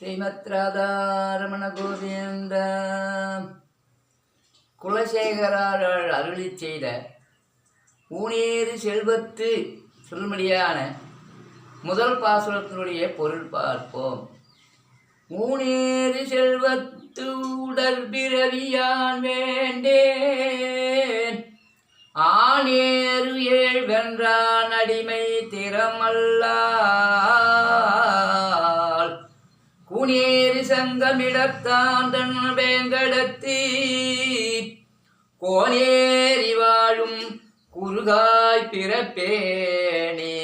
ஸ்ரீமத்ராதாரமண கோவிந்த குலசேகரால் அருளி செய்த ஊனேறு செல்வத்து சொல்மடியான முதல் பாசுரத்தினுடைய பொருள் பார்ப்போம். ஊனேறு செல்வத்து உடற்பிறவியான் வேண்டேன், ஆனேறு ஏழ் வென்றான் அடிமை திறமல்லால், கூனேறு சங்கமிடத்தாந்தன் வேங்கடத்தி கோனேறி வாழும் குறுகாய் பிறப்பேனே.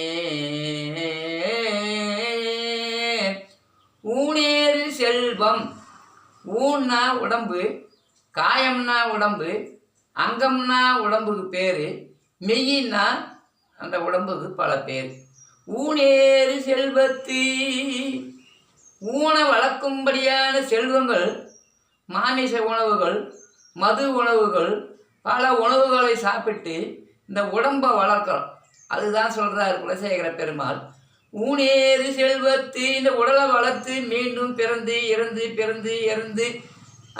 ஊனேறு செல்வம், ஊன்னா உடம்பு, காயம்னா உடம்பு, அங்கம்னா உடம்புக்கு பேர், மெய்யின்னா அந்த உடம்புக்கு பல பேர். ஊனேறு செல்வத்து, ஊனை வளர்க்கும்படியான செல்வங்கள், மாமிச உணவுகள், மது உணவுகள், பல உணவுகளை சாப்பிட்டு இந்த உடம்பை வளர்க்குறோம். அதுதான் சொல்கிறார் குலசேகர பெருமாள். ஊனேறு செல்வத்து, இந்த உடலை வளர்த்து மீண்டும் பிறந்து இறந்து பிறந்து இறந்து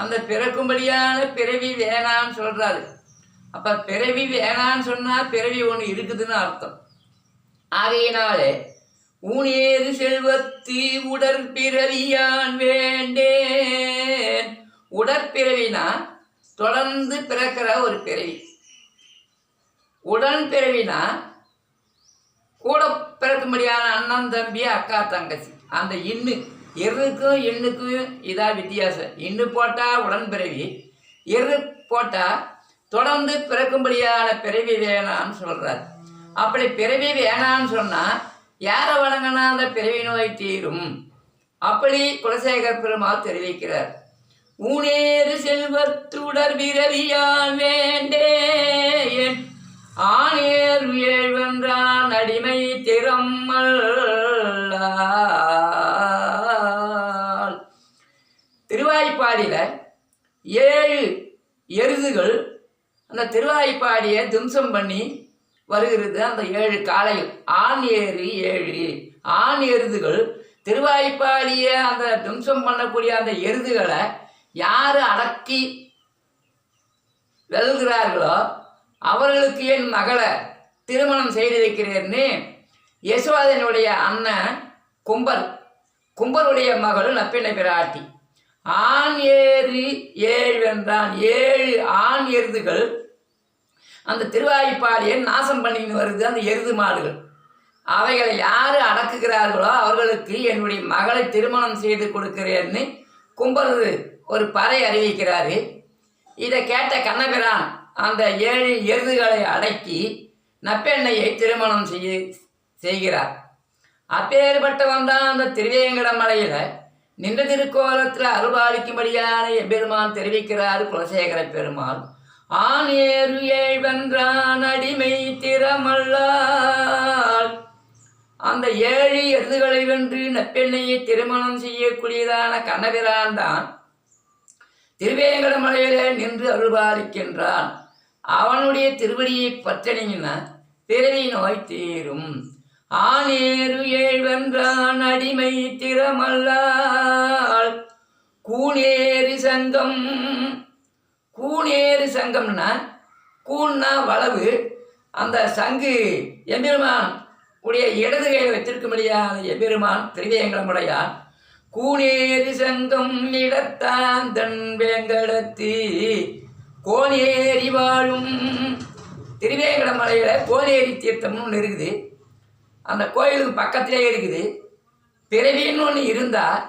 அந்த பிறக்கும்படியான பிறவி வேணான்னு சொல்கிறாரு. அப்போ பிறவி வேணான்னு சொன்னால் பிறவி ஒன்று இருக்குதுன்னு அர்த்தம். ஆகையினாலே ஊனேறு செல்வத்து உடற்பிறவியான் வேண்டேன். உடற்பிறவினா தொடர்ந்து பிறக்கிற ஒரு பிறவி. உடன் பிறவினா கூட பிறக்கும்படியான அண்ணன் தம்பி அக்கா தங்கச்சி. அந்த எருக்கும் எண்ணுக்கும் இதான் வித்தியாசம். இன்னு போட்டால் உடன் பிறவி, எரு போட்டால் தொடர்ந்து பிறக்கும்படியான பிறவி வேணான்னு சொல்கிறார். அப்படி பிறவி வேணான்னு சொன்னால் யாரை வணங்கினா அந்த பிறவி நோய் தீரும். அப்படி குலசேகர பெருமாள் தெரிவிக்கிறார். ஊனேறு செல்வத்துடர் பிறவியான் வேண்டேன், ஆனேறு ஏழ்வென்றான் அடிமை திறமல்லால். திருவாய்ப்பாடியில் 7 எருதுகள் அந்த திருவாய்ப்பாடியை தும்சம் பண்ணி வருகிறது. அந்த 7 காளைகள், ஆண் ஏறு 7 ஆண் எருதுகள் திருவாய்ப்பாடியை அந்த தும்சம் பண்ணக்கூடிய அந்த எருதுகளை யார் அடக்கி வெல்கிறார்களோ அவர்களுக்கு என் மகளை திருமணம் செய்து வைக்கிறேன்னு யசோதனுடைய அண்ணன் கும்பருடைய மகள் நப்பிண்ணை பிராட்டி ஆண் ஏறு 7 வென்றான். 7 ஆண் எருதுகள் அந்த திருவாய்ப்பாடியை நாசம் பண்ணின்னு வருது. அந்த எருது மாடுகள் அவைகளை யார் அடக்குகிறார்களோ அவர்களுக்கு என்னுடைய மகளை திருமணம் செய்து கொடுக்கிறேன்னு கும்பர் ஒரு பறை அறிவிக்கிறாரு. இதை கேட்ட கண்ணபிரான் அந்த 7 எருதுகளை அடக்கி நப்பெண்ணையை திருமணம் செய்கிறார். அப்பேற்பட்டவன் தான் அந்த திருவேங்கட மலையில் நின்ற திருக்கோலத்தில் அருள்பாலிக்கும்படியான எம்பெருமான் தெரிவிக்கிறார் குலசேகர பெருமாள். ஆனேறு ஏழ் வென்றான் அடிமை திறமல்லால். அந்த 7 எருதுகளை வென்று நப்பெண்ணையை திருமணம் செய்யக்கூடியதான கண்ணபிரான் தான் திருவேங்கட மலையில நின்று அருள்பாலிக்கின்றான். அவனுடைய திருவடியை பற்றினீங்கன்னா பிறவி நோய் தீரும். ஆனேறு ஏழ் வென்றான் அடிமை திறமல்லால். கூனேறு சங்கம், கூனேறு சங்கம்னா கூன்னா வளவு, அந்த சங்கு எம்பெருமான் உடைய இடது கையை வைத்திருக்கும்படியான எம்பெருமான் திருவேங்கடமுடையான். கூனேறு சங்கம் இடத்தான் தன் வேங்கடத்தி கோனேரி வாழும். திருவேங்கட மலையில் கோனேரி தீர்த்தம்னு ஒன்று இருக்குது. அந்த கோயிலுக்கு பக்கத்திலே இருக்குது. பிறவின்னு ஒன்று இருந்தால்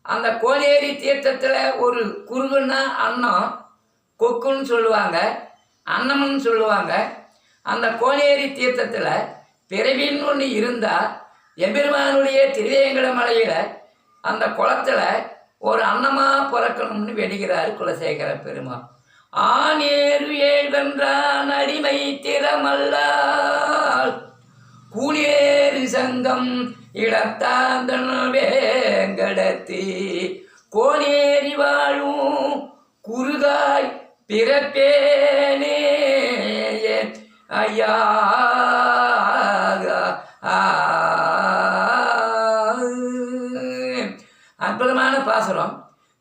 அந்த கோனேரி தீர்த்தத்தில் ஒரு குருகுன்னா அன்னம், கொக்குன்னு சொல்லுவாங்க, அன்னம்னு சொல்லுவாங்க. அந்த கோனேரி தீர்த்தத்தில் பிறவின்னு ஒன்று இருந்தால் எம்பெருமானுடைய திருவேங்கட மலையில் அந்த குளத்தில் ஒரு அன்னமாக பிறக்கணும்னு வேண்டுகிறார் குலசேகர பெருமாள். ஆனேறு ஏழ் வென்றான் அடிமை திறமல்லால். கூனேறு சங்கம் இடத்தாந்தன் வேங்கடத்தி கோனேரி வாழும் குறுகாய் பிறப்பேனே. ஐயா அற்புதமான பாசுரம்.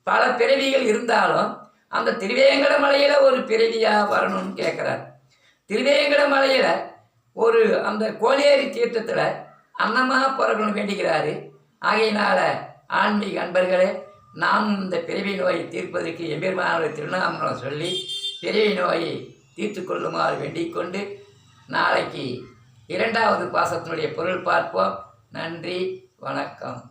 பல பிறவிகள் இருந்தாலும் அந்த திருவேங்கடமலையில் ஒரு பிறவியாக வரணும்னு கேட்குறார். திருவேங்கடமலையில் ஒரு அந்த கோளேரி தீர்த்தத்தில் அன்னமாக பிறக்கணும் வேண்டிக்கிறாரு. ஆகையினால ஆன்மீக அன்பர்களே, நாம் இந்த பிறவி நோயை தீர்ப்பதற்கு எம்பெருமானுடைய திருநாமங்களை சொல்லி பிறவி நோயை தீர்த்து கொள்ளுமாறு வேண்டிக் கொண்டு நாளைக்கு 2வது பாசத்தினுடைய பொருள் பார்ப்போம். நன்றி, வணக்கம்.